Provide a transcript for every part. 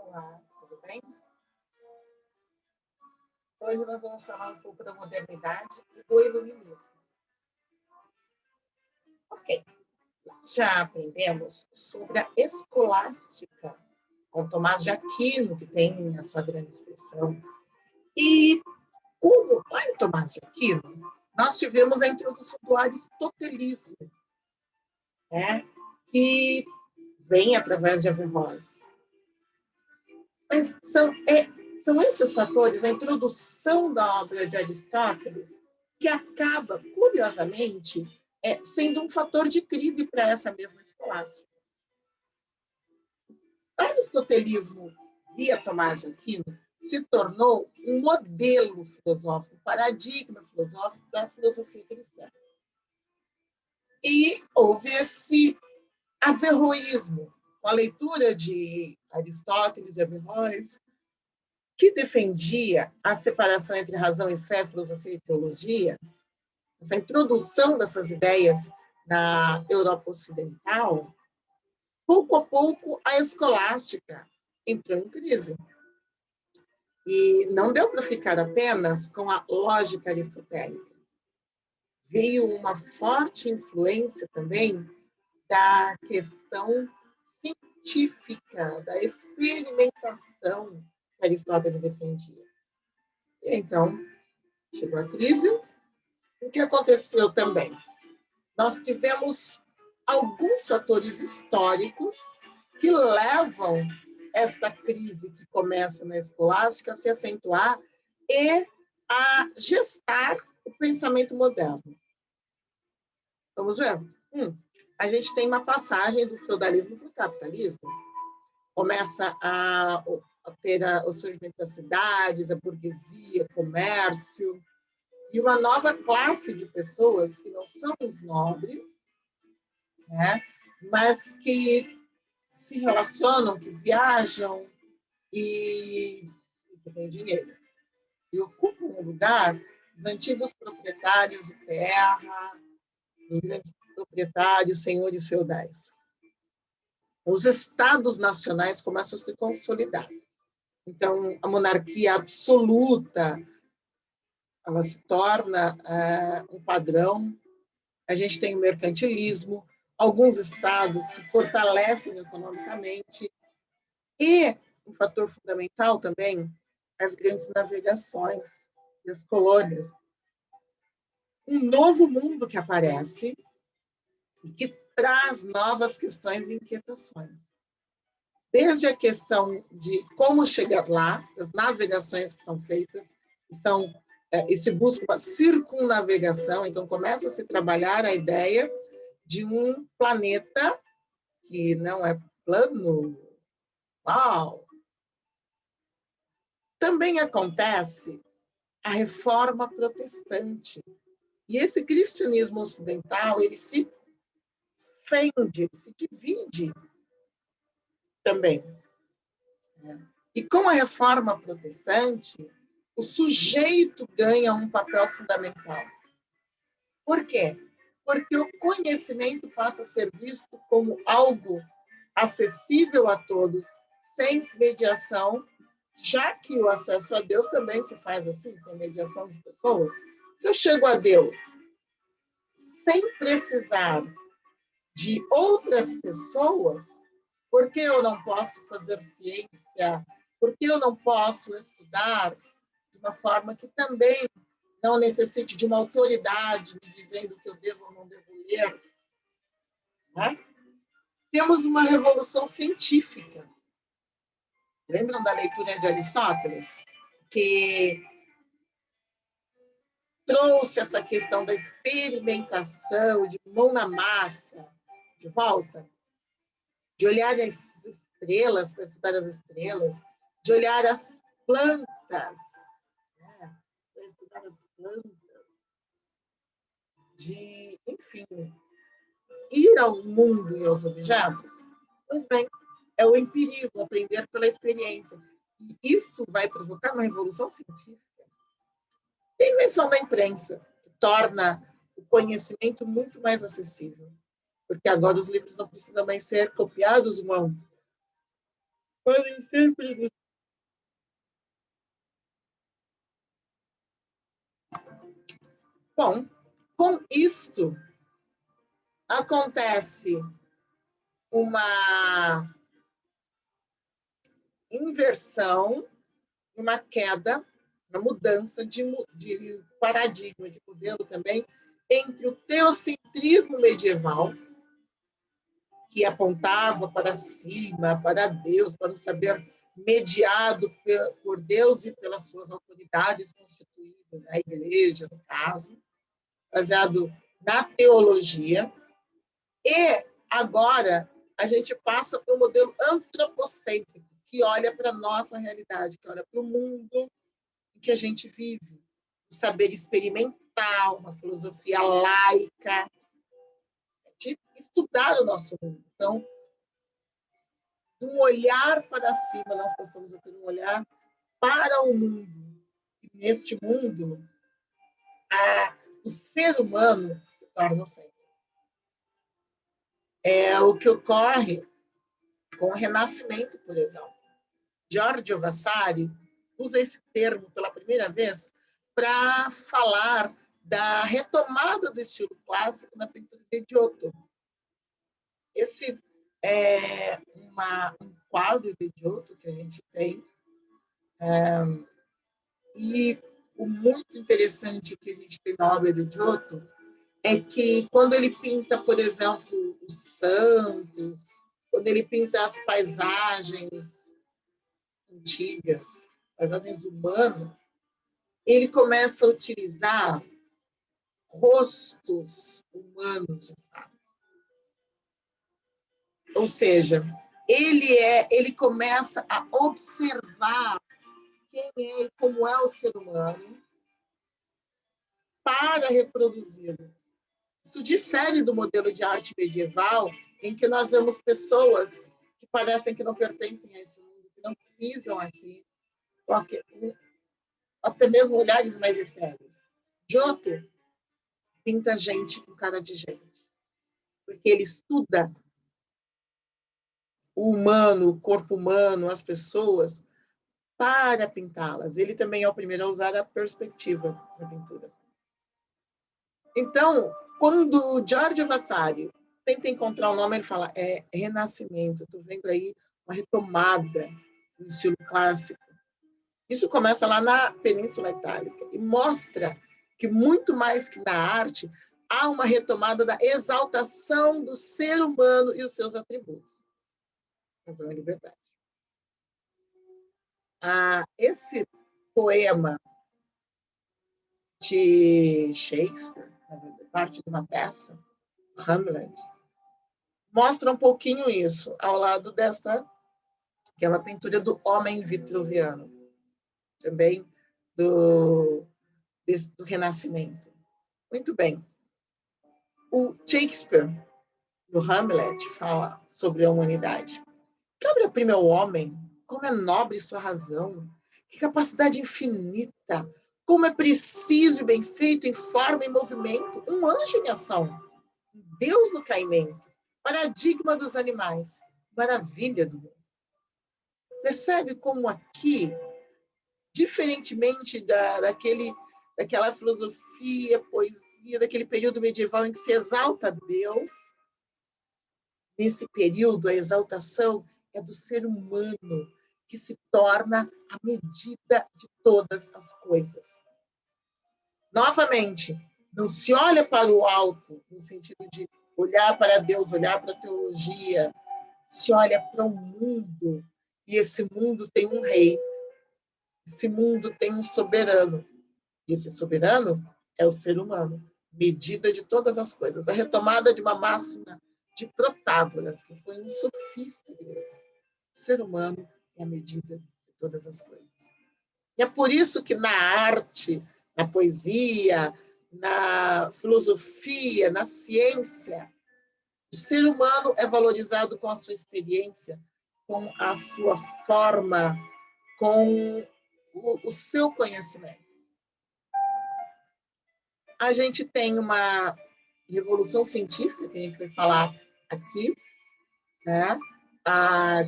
Olá, tudo bem? Hoje nós vamos falar um pouco da modernidade e do iluminismo. Ok, nós já aprendemos sobre a escolástica, com Tomás de Aquino, que tem a sua grande expressão. E como lá em Tomás de Aquino, nós tivemos a introdução do aristotelismo, né, que vem através de Averroes. Mas são esses fatores, a introdução da obra de Aristóteles, que acaba, curiosamente, sendo um fator de crise para essa mesma escolástica. O aristotelismo, via Tomás de Aquino, se tornou um modelo filosófico, um paradigma filosófico para a filosofia cristã. E houve esse averroísmo, com a leitura de Aristóteles e Averroes, que defendia a separação entre razão e fé, filosofia e teologia, essa introdução dessas ideias na Europa Ocidental, pouco a pouco a escolástica entrou em crise. E não deu para ficar apenas com a lógica aristotélica. Veio uma forte influência também da questão científica, da experimentação que Aristóteles defendia. E então, chegou a crise. O que aconteceu também? Nós tivemos alguns fatores históricos que levam esta crise que começa na escolástica a se acentuar e a gestar o pensamento moderno. Vamos ver? A gente tem uma passagem do feudalismo para o capitalismo. Começa a ter o surgimento das cidades, a burguesia, comércio, e uma nova classe de pessoas que não são os nobres, né, mas que se relacionam, que viajam e que têm dinheiro. E ocupam um lugar dos antigos proprietários de terra, dos grandes proprietários, senhores feudais. Os estados nacionais começam a se consolidar. Então, a monarquia absoluta, ela se torna um padrão. A gente tem o mercantilismo, alguns estados se fortalecem economicamente e, um fator fundamental também, as grandes navegações e as colônias. Um novo mundo que aparece e que traz novas questões e inquietações. Desde a questão de como chegar lá, as navegações que são feitas, e se busca uma circunnavegação, então começa a se trabalhar a ideia de um planeta que não é plano. Uau! Também acontece a reforma protestante. E esse cristianismo ocidental, ele se fende, ele se divide também. E com a reforma protestante, o sujeito ganha um papel fundamental. Por quê? Porque o conhecimento passa a ser visto como algo acessível a todos, sem mediação, já que o acesso a Deus também se faz assim, sem mediação de pessoas. Se eu chego a Deus sem precisar de outras pessoas, por que eu não posso fazer ciência? Por que eu não posso estudar de uma forma que também não necessite de uma autoridade me dizendo o que eu devo ou não devo ler? Né? Temos uma revolução científica. Lembram da leitura de Aristóteles? Que trouxe essa questão da experimentação, de mão na massa, de volta, de olhar as estrelas, para estudar as estrelas, de olhar as plantas, né, para estudar as plantas, de, enfim, ir ao mundo e aos objetos. Pois bem, é o empirismo, aprender pela experiência. E isso vai provocar uma revolução científica. Tem a invenção da imprensa, que torna o conhecimento muito mais acessível, porque agora os livros não precisam mais ser copiados um a um. podem ser produzidos. Bom, com isto, acontece uma inversão, uma queda, uma mudança de paradigma, de modelo também, entre o teocentrismo medieval, que apontava para cima, para Deus, para o saber mediado por Deus e pelas suas autoridades constituídas, a igreja, no caso, baseado na teologia. E agora a gente passa para o modelo antropocêntrico, que olha para a nossa realidade, que olha para o mundo em que a gente vive, o saber experimental, uma filosofia laica, de estudar o nosso mundo. Então, de um olhar para cima, nós passamos a ter um olhar para o mundo. E neste mundo, o ser humano se torna o centro. É o que ocorre com o Renascimento, por exemplo. Giorgio Vasari usa esse termo pela primeira vez para falar da retomada do estilo clássico na pintura de Giotto. Esse é um quadro de Giotto que a gente tem, e o muito interessante que a gente tem na obra de Giotto é que quando ele pinta, por exemplo, os santos, quando ele pinta as paisagens antigas, paisagens humanas, ele começa a utilizar rostos humanos, de fato. Ou seja, ele começa a observar quem é e como é o ser humano para reproduzi-lo. Isso difere do modelo de arte medieval, em que nós vemos pessoas que parecem que não pertencem a esse mundo, que não pisam aqui, até mesmo olhares mais etéreos. Giotto pinta gente com cara de gente, porque ele estuda o humano, o corpo humano, as pessoas, para pintá-las. Ele também é o primeiro a usar a perspectiva na pintura. Então, quando Giorgio Vasari tenta encontrar o nome, ele fala, é Renascimento. Estou vendo aí uma retomada no estilo clássico. Isso começa lá na Península Itálica e mostra que, muito mais que na arte, há uma retomada da exaltação do ser humano e os seus atributos. Razão e liberdade. Esse poema de Shakespeare, parte de uma peça, Hamlet, mostra um pouquinho isso, ao lado desta, que é uma pintura do homem vitruviano, também do Renascimento. Muito bem. O Shakespeare, no Hamlet, fala sobre a humanidade. Que obra-prima é o homem? Como é nobre sua razão? Que capacidade infinita! Como é preciso e bem feito em forma e movimento! Um anjo em ação, Deus no caimento, paradigma dos animais, maravilha do mundo. Percebe como aqui, diferentemente daquela filosofia, poesia, daquele período medieval em que se exalta Deus, nesse período a exaltação é do ser humano, que se torna a medida de todas as coisas. Novamente, não se olha para o alto, no sentido de olhar para Deus, olhar para a teologia, se olha para o mundo, e esse mundo tem um rei, esse mundo tem um soberano, e esse soberano é o ser humano, medida de todas as coisas. A retomada de uma máxima de Protágoras, que foi um sofista grego. O ser humano é a medida de todas as coisas. E é por isso que na arte, na poesia, na filosofia, na ciência, o ser humano é valorizado com a sua experiência, com a sua forma, com o seu conhecimento. A gente tem uma revolução científica, que a gente vai falar aqui, né?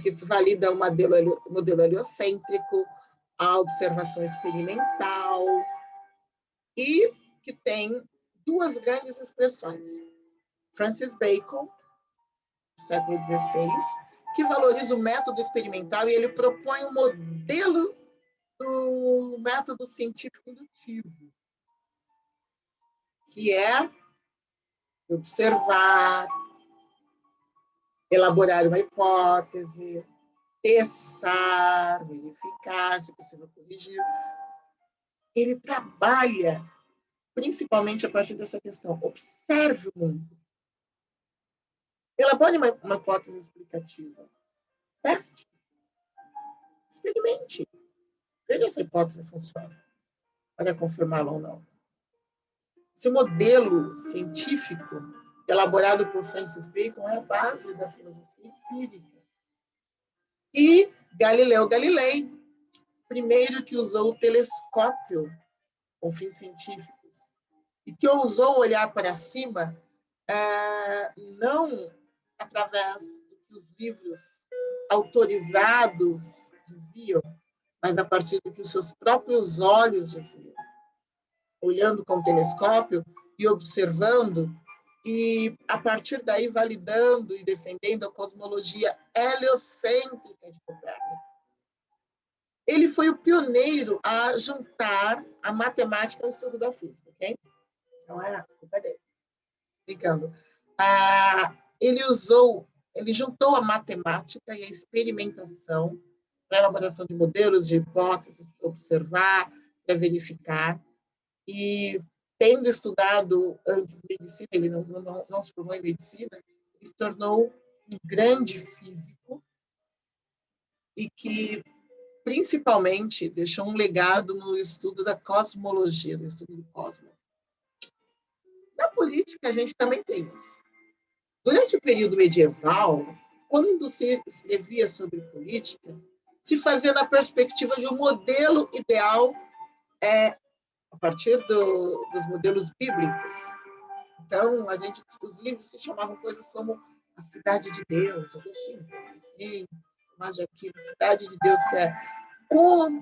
que se valida o modelo heliocêntrico, a observação experimental, e que tem duas grandes expressões. Francis Bacon, do século XVI, que valoriza o método experimental e ele propõe um modelo do método científico indutivo, que é observar, elaborar uma hipótese, testar, verificar, se possível corrigir. Ele trabalha principalmente a partir dessa questão. Observe o mundo. Elabore uma hipótese explicativa. Teste. Experimente. Veja se a hipótese funciona para confirmá-la ou não. Esse modelo científico elaborado por Francis Bacon é a base da filosofia empírica. E Galileu Galilei, primeiro que usou o telescópio com fins científicos e que ousou olhar para cima, não através do que os livros autorizados diziam, mas a partir do que os seus próprios olhos diziam. Olhando com o telescópio e observando, e a partir daí validando e defendendo a cosmologia heliocêntrica de Copérnico. Ele foi o pioneiro a juntar a matemática ao estudo da física, ok? Não é a culpa dele. Explicando. Ele juntou a matemática e a experimentação para a elaboração de modelos, de hipóteses, para observar, para verificar. E tendo estudado antes medicina, ele não se formou em medicina, ele se tornou um grande físico e que, principalmente, deixou um legado no estudo da cosmologia, no estudo do cosmos. Na política, a gente também tem isso. Durante o período medieval, quando se escrevia sobre política, se fazia na perspectiva de um modelo ideal a partir dos modelos bíblicos. Então, os livros se chamavam coisas como a cidade de Deus, Agostinho, assim, Tomás de Aquino, a cidade de Deus, que é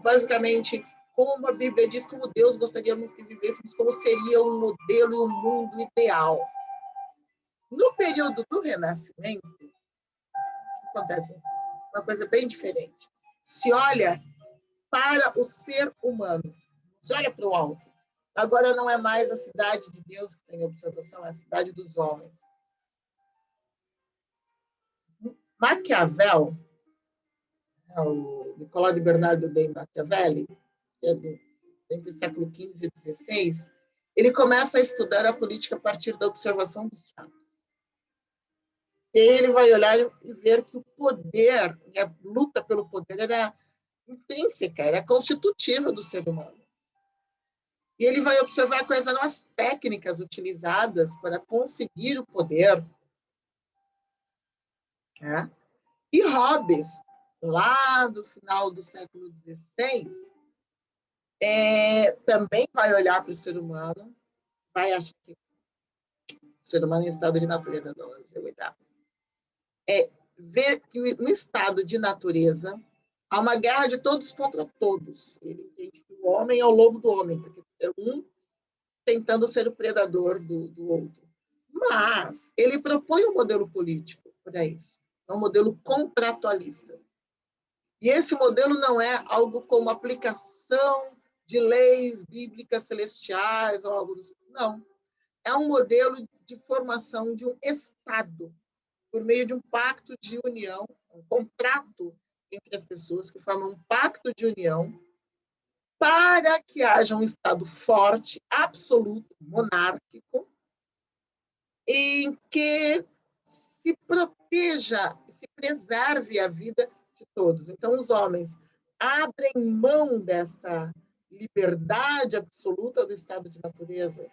basicamente como a Bíblia diz, como Deus gostaríamos que vivêssemos, como seria um modelo e um mundo ideal. No período do Renascimento, acontece uma coisa bem diferente. Se olha para o ser humano, se olha para o alto. Agora não é mais a cidade de Deus que tem observação, é a cidade dos homens. Maquiavel, o Nicolau de Bernardo de Machiavelli, que é entre o século XV e XVI, ele começa a estudar a política a partir da observação dos fatos. E ele vai olhar e ver que o poder, a luta pelo poder era intrínseca, era constitutiva do ser humano. E ele vai observar quais eram as técnicas utilizadas para conseguir o poder. Né? E Hobbes, lá do final do século XVI, também vai olhar para o ser humano, vai achar que o ser humano em estado de natureza, ver que no estado de natureza há uma guerra de todos contra todos. Ele entende que o homem é o lobo do homem, porque é um tentando ser o predador do outro. Mas ele propõe um modelo político para isso. É um modelo contratualista. E esse modelo não é algo como aplicação de leis bíblicas celestiais ou algo do tipo. Não. É um modelo de formação de um Estado por meio de um pacto de união, um contrato entre as pessoas que formam um pacto de união para que haja um Estado forte, absoluto, monárquico, em que se proteja, se preserve a vida de todos. Então, os homens abrem mão desta liberdade absoluta do estado de natureza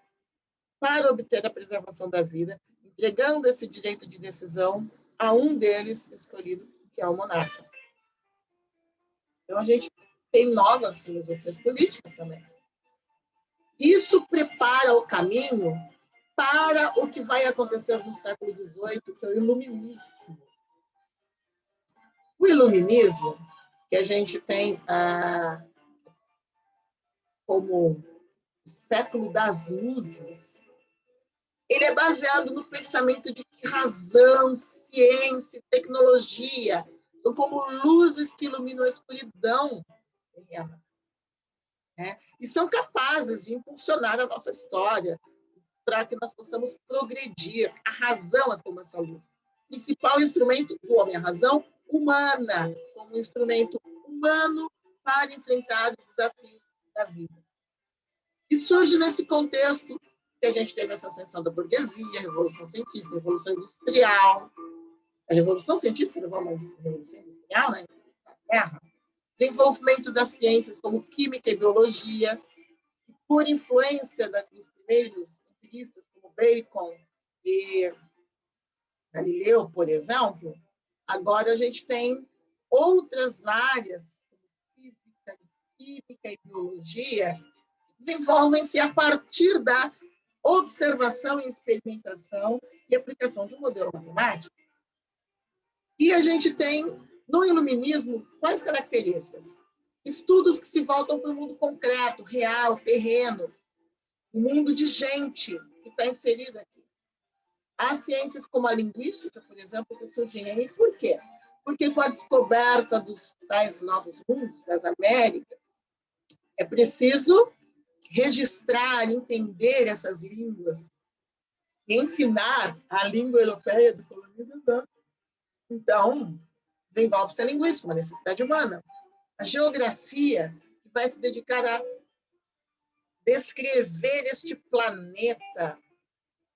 para obter a preservação da vida, entregando esse direito de decisão a um deles escolhido, que é o monarca. Então, a gente tem novas filosofias políticas também. Isso prepara o caminho para o que vai acontecer no século XVIII, que é o iluminismo. O iluminismo, que a gente tem como século das luzes, ele é baseado no pensamento de que razão, ciência, tecnologia são como luzes que iluminam a escuridão terrena, né? E são capazes de impulsionar a nossa história para que nós possamos progredir. A razão é como essa luz. O principal instrumento do homem, a razão humana, como um instrumento humano para enfrentar os desafios da vida. E surge nesse contexto que a gente teve essa ascensão da burguesia, a Revolução Científica, a Revolução Industrial. A Revolução Científica levou a uma Revolução Industrial, né, na Terra. Desenvolvimento das ciências como química e biologia, por influência dos primeiros empiristas como Bacon e Galileu, por exemplo. Agora a gente tem outras áreas, como física, química e biologia, que desenvolvem-se a partir da observação e experimentação e aplicação de um modelo matemático. E a gente tem, no iluminismo, quais características? Estudos que se voltam para o mundo concreto, real, terreno, o mundo de gente que está inserida aqui. Há ciências como a linguística, por exemplo, que surgem aí. Por quê? Porque com a descoberta dos tais novos mundos, das Américas, é preciso registrar, entender essas línguas e ensinar a língua europeia do colonizador. Então, desenvolve-se a linguística, uma necessidade humana. A geografia, que vai se dedicar a descrever este planeta,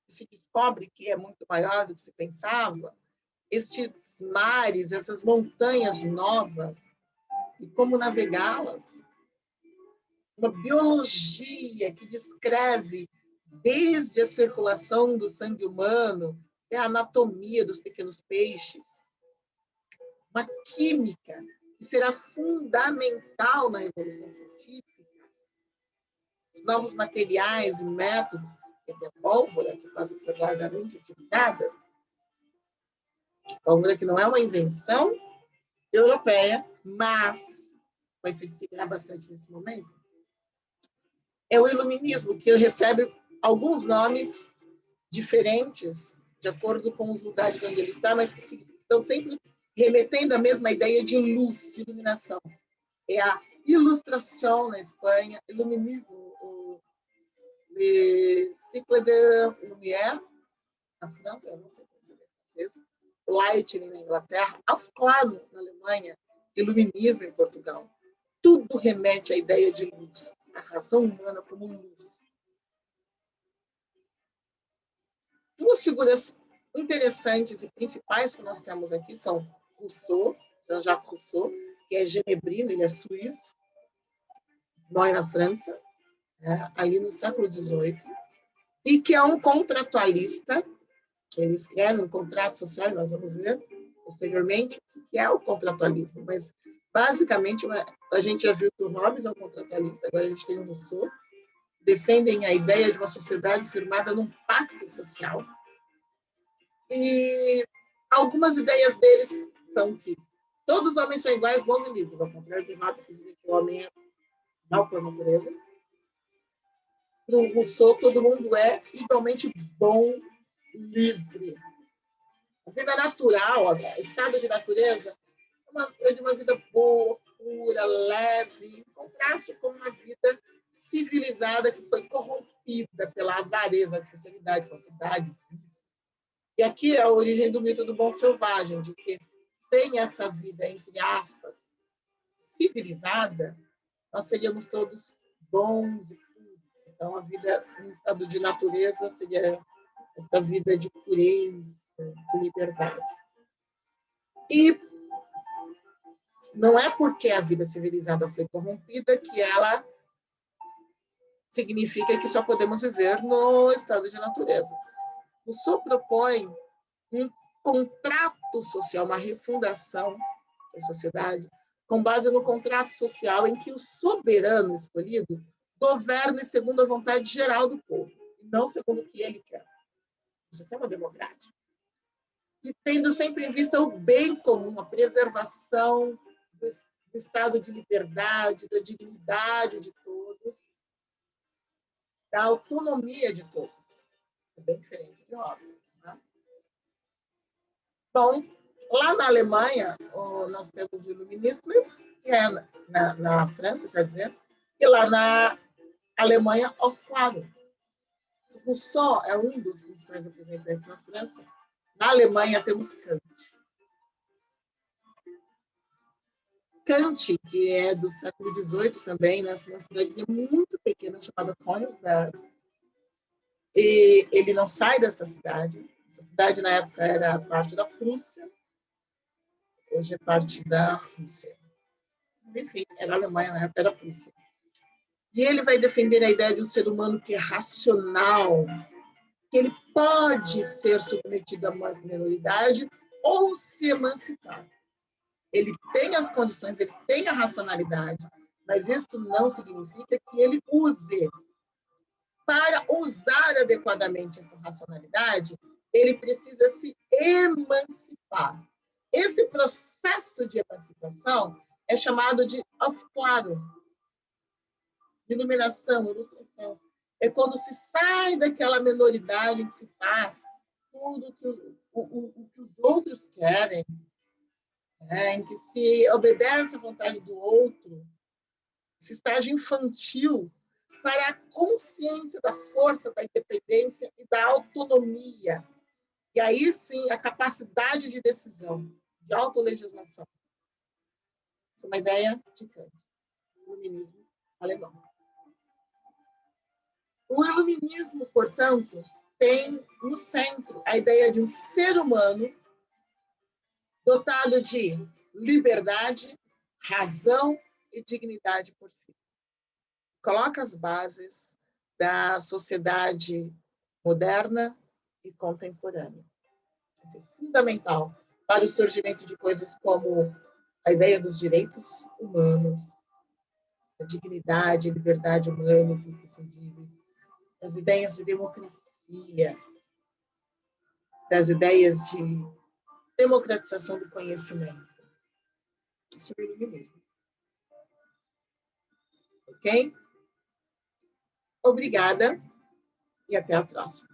que se descobre que é muito maior do que se pensava, estes mares, essas montanhas novas, e como navegá-las. Uma biologia que descreve desde a circulação do sangue humano até a anatomia dos pequenos peixes. Uma química que será fundamental na Revolução Científica. Os novos materiais e métodos, que até pólvora, que passa a ser largamente utilizada. Pólvora que não é uma invenção europeia, mas vai se disseminar bastante nesse momento. É o iluminismo, que recebe alguns nomes diferentes, de acordo com os lugares onde ele está, mas que estão sempre remetendo à mesma ideia de luz, de iluminação. É a Ilustração na Espanha, iluminismo, o Cycle de Lumière na França, eu não sei como se chama em francês, o Lightning na Inglaterra, Aufklärung na Alemanha, iluminismo em Portugal. Tudo remete à ideia de luz, a razão humana como luz. Duas figuras interessantes e principais que nós temos aqui são Rousseau, Jean-Jacques Rousseau, que é genebrino, ele é suíço, mora na França, ali no século XVIII, e que é um contratualista. Ele escreve um contrato social, nós vamos ver posteriormente o que é o contratualismo, mas basicamente a gente já viu que o Hobbes é um contratualista, agora a gente tem o Rousseau, defendem a ideia de uma sociedade firmada num pacto social. E algumas ideias deles são que todos os homens são iguais, bons e livres, ao contrário de Hobbes, que dizem que o homem é mal por natureza. Para o Rousseau, todo mundo é igualmente bom, livre. A vida natural, o estado de natureza, é de uma vida boa, pura, leve, em contraste com uma vida civilizada que foi corrompida pela avareza, artificialidade, falsidade, vício. E aqui é a origem do mito do bom selvagem, de que sem essa vida, entre aspas, civilizada, nós seríamos todos bons e puros. Então, a vida em estado de natureza seria esta vida de pureza, de liberdade. E não é porque a vida civilizada foi corrompida que ela significa que só podemos viver no estado de natureza. O Rousseau propõe um contrato social, uma refundação da sociedade, com base no contrato social em que o soberano escolhido governe segundo a vontade geral do povo, e não segundo o que ele quer. Um sistema democrático. e tendo sempre em vista o bem comum, a preservação do estado de liberdade, da dignidade de todos, da autonomia de todos. É bem diferente de Hobbes. Tá? Bom, lá na Alemanha, nós temos o iluminismo, que é na França, quer dizer, e lá na Alemanha, Hofklaro. Rousseau é um dos principais representantes na França. Na Alemanha, temos Kant. Kant, que é do século XVIII também, nasceu numa cidadezinha muito pequena chamada Königsberg. E ele não sai dessa cidade. Essa cidade, na época, era parte da Prússia, hoje é parte da Rússia. Mas, enfim, era a Alemanha, na época era a Prússia. E ele vai defender a ideia de um ser humano que é racional, que ele pode ser submetido a uma minoridade ou se emancipar. Ele tem as condições, ele tem a racionalidade, mas isso não significa que ele use. Para usar adequadamente essa racionalidade, ele precisa se emancipar. Esse processo de emancipação é chamado de Hofklaro, iluminação, ilustração. É quando se sai daquela minoridade que se faz tudo que os outros querem, em que se obedece à vontade do outro, esse estágio infantil, para a consciência da força, da independência e da autonomia. E aí sim, a capacidade de decisão, de autolegislação. Essa é uma ideia de Kant, o iluminismo alemão. O iluminismo, portanto, tem no centro a ideia de um ser humano dotado de liberdade, razão e dignidade por si. Coloca as bases da sociedade moderna e contemporânea. Isso é fundamental para o surgimento de coisas como a ideia dos direitos humanos, a dignidade e liberdade humanas imprescindíveis, as ideias de democracia, das ideias de democratização do conhecimento. Isso é o iluminismo. Ok? Obrigada e até a próxima.